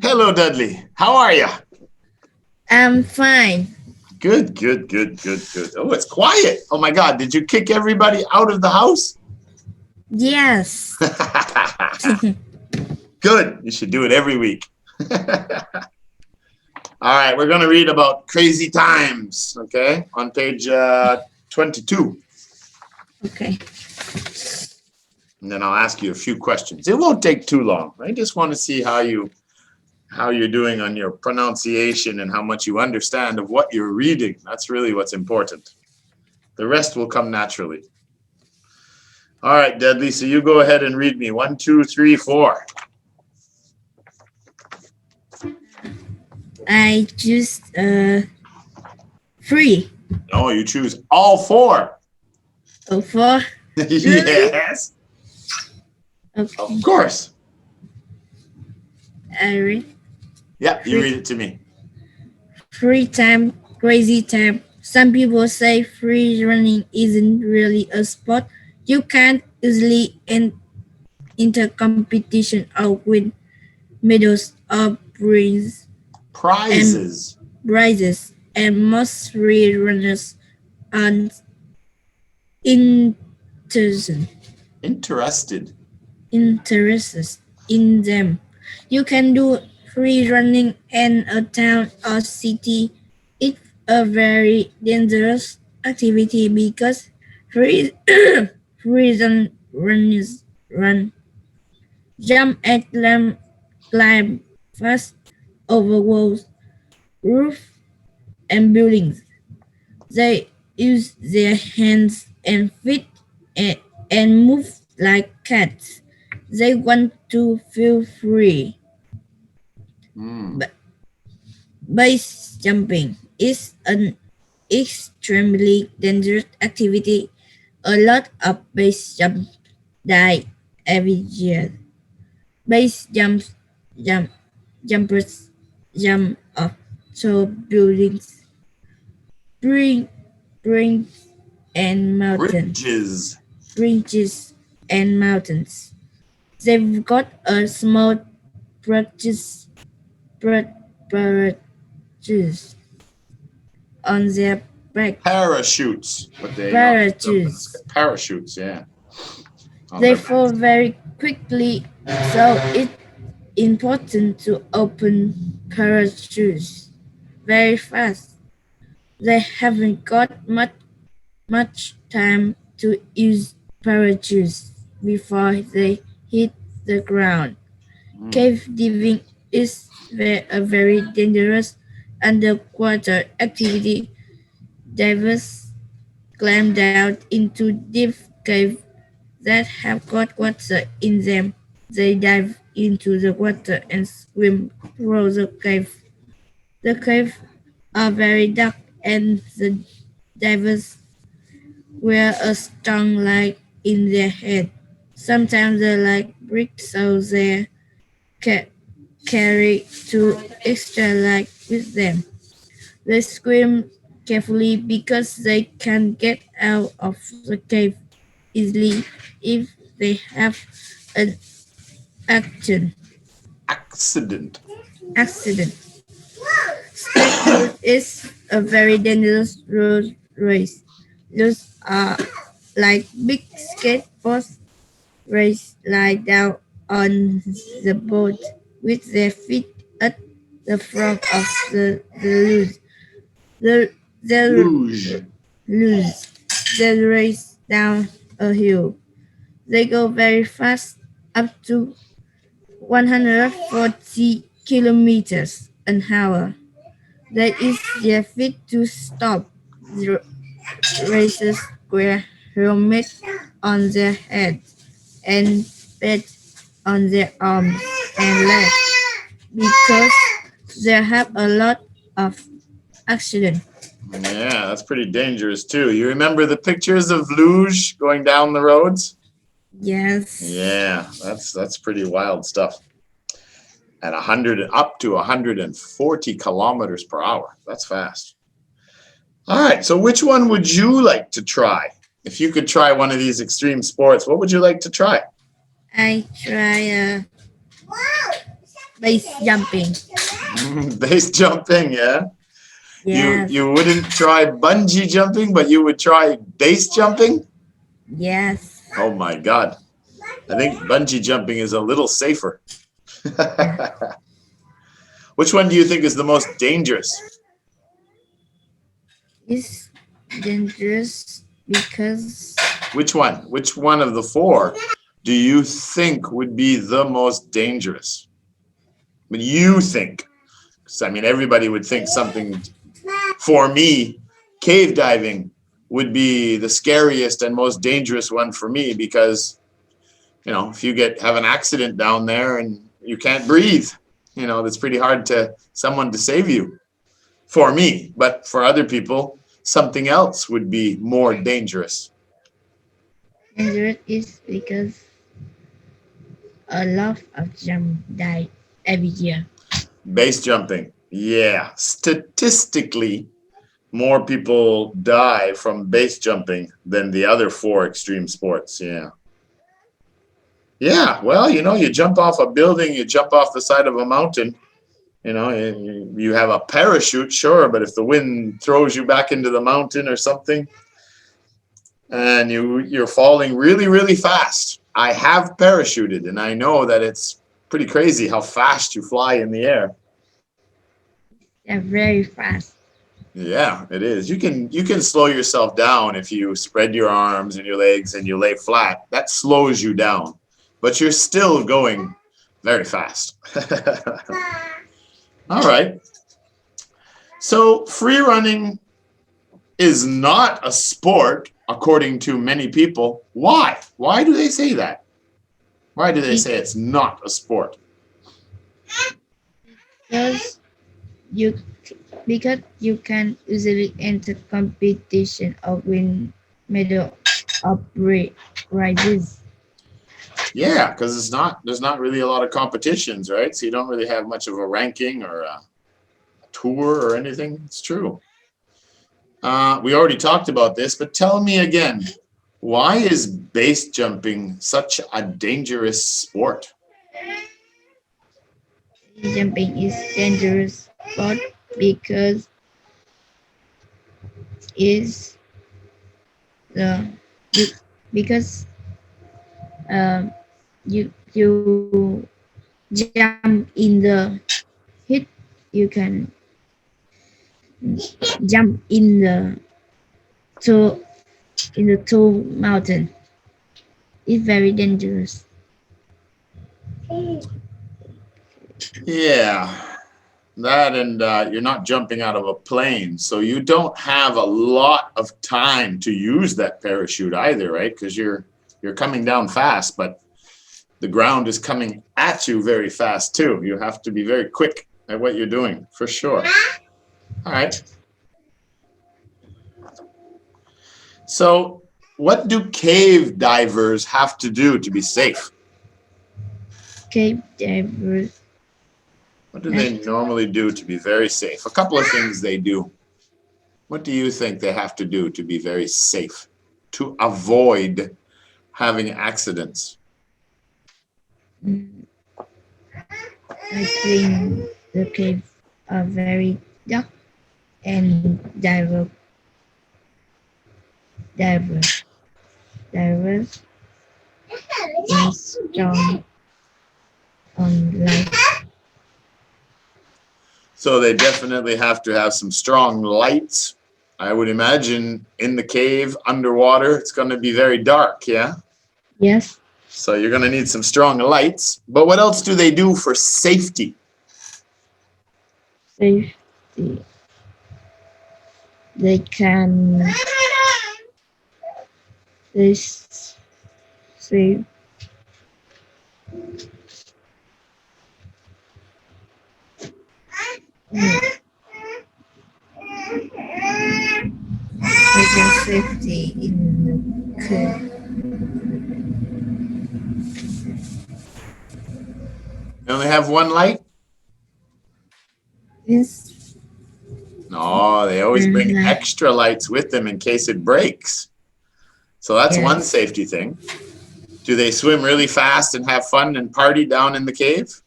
Hello, Dudley. How are you? I'm fine. Good, good, good, good, good. Oh, it's quiet. Oh my God, did you kick everybody out of the house? Yes. Good. You should do it every week. All right, we're going to read about crazy times, okay, on page 22. Okay. And then I'll ask you a few questions. It won't take too long. I just want to see how you're doing on your pronunciation and how much you understand of what you're reading. That's really what's important. The rest will come naturally. All right, Dudley, so you go ahead and read me 1, 2, 3, 4. I choose 3. No, you choose all 4. Oh, 4. Yes. Okay. Of course. I read. Yeah, you read it to me. Free time, crazy time. Some people say free running isn't really a sport. You can't easily enter competition or win medals or Prizes. prizes, and most free runners are interested Interested. in them. You can do free running in a town or city. It's a very dangerous activity because free runners run, jump at them, climb fast over walls, roofs, and buildings. They use their hands and feet and move like cats. They want to feel free. But base jumping is an extremely dangerous activity. A lot of base jumps die every year. Base jumpers jump off tall buildings, bring, and Bridges. bridges and mountains. They've got a small practice parachutes on their back. Parachutes. What they Parachutes. Parachutes, yeah. They fall very quickly, so it's important to open parachutes very fast. They haven't got much time to use parachutes before they hit the ground. Cave diving is a very dangerous underwater activity. Divers climb down into deep caves that have got water in them. They dive into the water and swim through the cave. The caves are very dark and the divers wear a strong light in their head. Sometimes the light breaks so they carry two extra light with them. They scream carefully because they can't get out of the cave easily if they have an accident. Accident. Skateboard is a very dangerous road race. Those are like big skateboards race lie down on the boat with their feet at the front of the luge. The Luge. luge. They race down a hill. They go very fast, up to 140 kilometers an hour. That is their feet to stop. The racers wear helmets on their heads and pads on their arms and legs because they have a lot of accidents. Yeah, that's pretty dangerous too. You remember the pictures of luge going down the roads? Yes. Yeah, that's pretty wild stuff. At 100 up to 140 kilometers per hour. That's fast. All right, so which one would you like to try? If you could try one of these extreme sports, what would you like to try? I try base jumping. Base jumping, yeah. Yes. You wouldn't try bungee jumping, but you would try base jumping? Yes. Oh my God. I think bungee jumping is a little safer. Which one do you think is the most dangerous? It's dangerous because Which one? Which one of the four do you think would be the most dangerous? I mean, you think. I mean, everybody would think something. For me, cave diving would be the scariest and most dangerous one for me because, you know, if you have an accident down there and you can't breathe, you know, that's pretty hard to someone to save you. For me, but for other people, something else would be more dangerous. dangerous is because a lot of jump die every year. Base jumping. Yeah. Statistically, more people die from base jumping than the other four extreme sports. Yeah. Yeah. Well, you know, you jump off a building, you jump off the side of a mountain, you know, you have a parachute, sure, but if the wind throws you back into the mountain or something and you're falling really, really fast. I have parachuted and I know that it's pretty crazy how fast you fly in the air. They're very fast. Yeah, it is. You can slow yourself down if you spread your arms and your legs and you lay flat. That slows you down, but you're still going very fast. All right. So free running is not a sport, according to many people. Why? Why do they say that? Why do they say it's not a sport? Because you can easily enter competition or win medal or prizes. Yeah, because there's not really a lot of competitions, right? So you don't really have much of a ranking or a tour or anything. It's true. We already talked about this, but tell me again, why is base jumping such a dangerous sport? Jumping is dangerous sport because is the because you jump in the hit, you can jump to in the two mountain. It's very dangerous. Yeah, that and you're not jumping out of a plane, so you don't have a lot of time to use that parachute either, right? Because you're coming down fast, but the ground is coming at you very fast too. You have to be very quick at what you're doing, for sure. All right. So what do cave divers have to do to be safe? Cave divers. What do they normally do to be very safe? A couple of things they do. What do you think they have to do to be very safe, to avoid having accidents? I think the caves are very dark and divers is strong on light. So they definitely have to have some strong lights. I would imagine in the cave, underwater, it's going to be very dark, yeah? Yes. So you're going to need some strong lights. But what else do they do for safety? Safety. They can save. They can safety in the cave. They only have one light? Yes. No, they always bring extra lights with them in case it breaks. So that's one safety thing. Do they swim really fast and have fun and party down in the cave?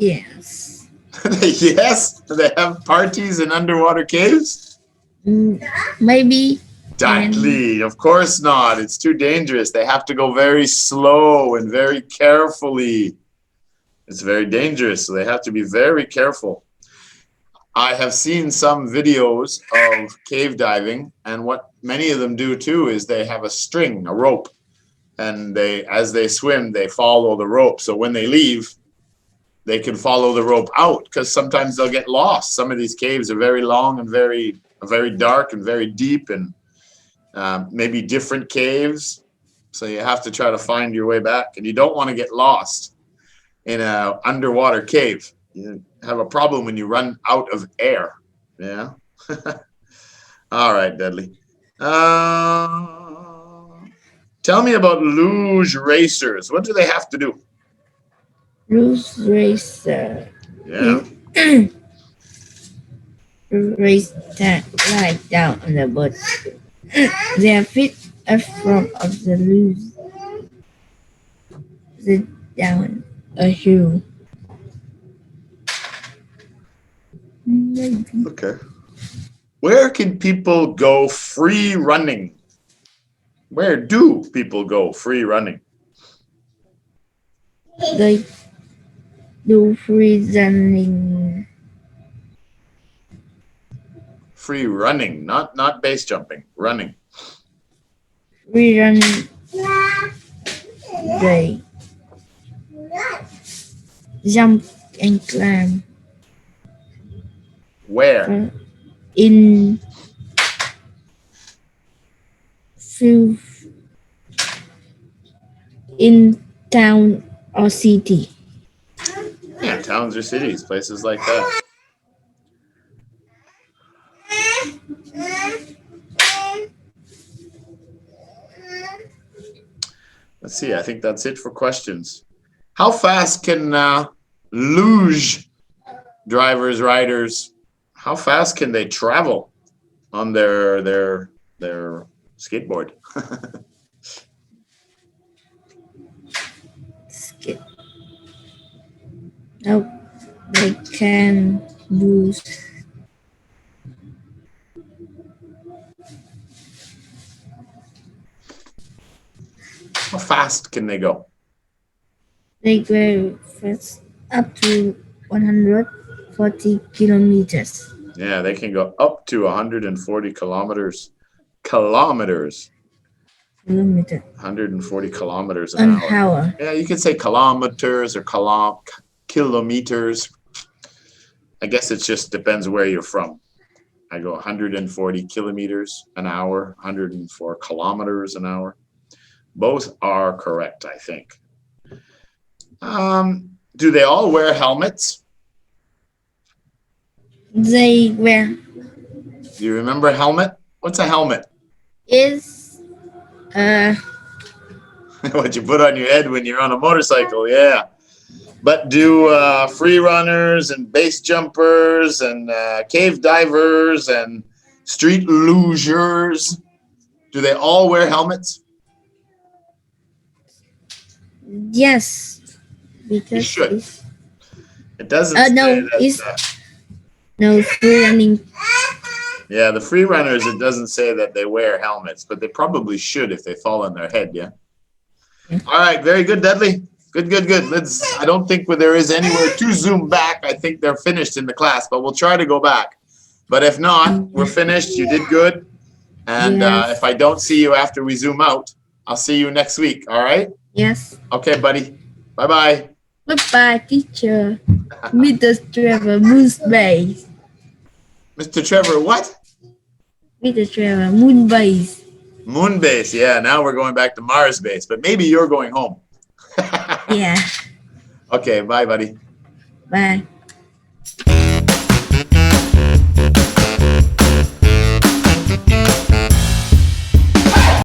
Yes. Yes? Do they have parties in underwater caves? Maybe. Duddly, of course not. It's too dangerous. They have to go very slow and very carefully. It's very dangerous, so they have to be very careful. I have seen some videos of cave diving, and what many of them do too is they have a string, a rope, and as they swim, they follow the rope. So when they leave, they can follow the rope out, because sometimes they'll get lost. Some of these caves are very long and very dark and very deep, and maybe different caves. So you have to try to find your way back, and you don't want to get lost in an underwater cave. You have a problem when you run out of air. Yeah. All right, Duddly. Tell me about luge racers. What do they have to do? Luge racer. Yeah. Race that lie down on the boat. Their feet are from of the luge. Sit down a hill. Maybe. Okay. Where can people go free running? Where do people go free running? They do free running. Free running, not base jumping, running. Free running. They jump and climb. Where? In town or city. Yeah, towns or cities, places like that. Let's see, I think that's it for questions. How fast can luge drivers, riders, how fast can they travel on their skateboard? No, they can lose. How fast can they go? They go fast up to 140 kilometers. Yeah, they can go up to 140 kilometers. Kilometers. 140 kilometers an hour. Yeah, you could say kilometers or kilometers. I guess it just depends where you're from. I go 140 kilometers an hour, 104 kilometers an hour. Both are correct, I think. Do they all wear helmets? They wear. Do you remember a helmet? What's a helmet? Is what you put on your head when you're on a motorcycle, yeah. But do free runners and base jumpers and cave divers and street lugers, do they all wear helmets? Yes. Because they should. It doesn't no, no free running. Yeah, the free runners, it doesn't say that they wear helmets, but they probably should if they fall on their head, yeah? All right, very good, Duddly. Good. I don't think there is anywhere to zoom back. I think they're finished in the class, but we'll try to go back. But if not, we're finished. You did good. And if I don't see you after we zoom out, I'll see you next week, all right? Yes. Okay, buddy. Bye-bye. Bye-bye, teacher. Mr. Trevor, Moonbase. Mr. Trevor, what? Mr. Trevor, Moonbase. Moonbase, yeah. Now we're going back to Mars base, but maybe you're going home. Yeah. Okay, bye, buddy. Bye.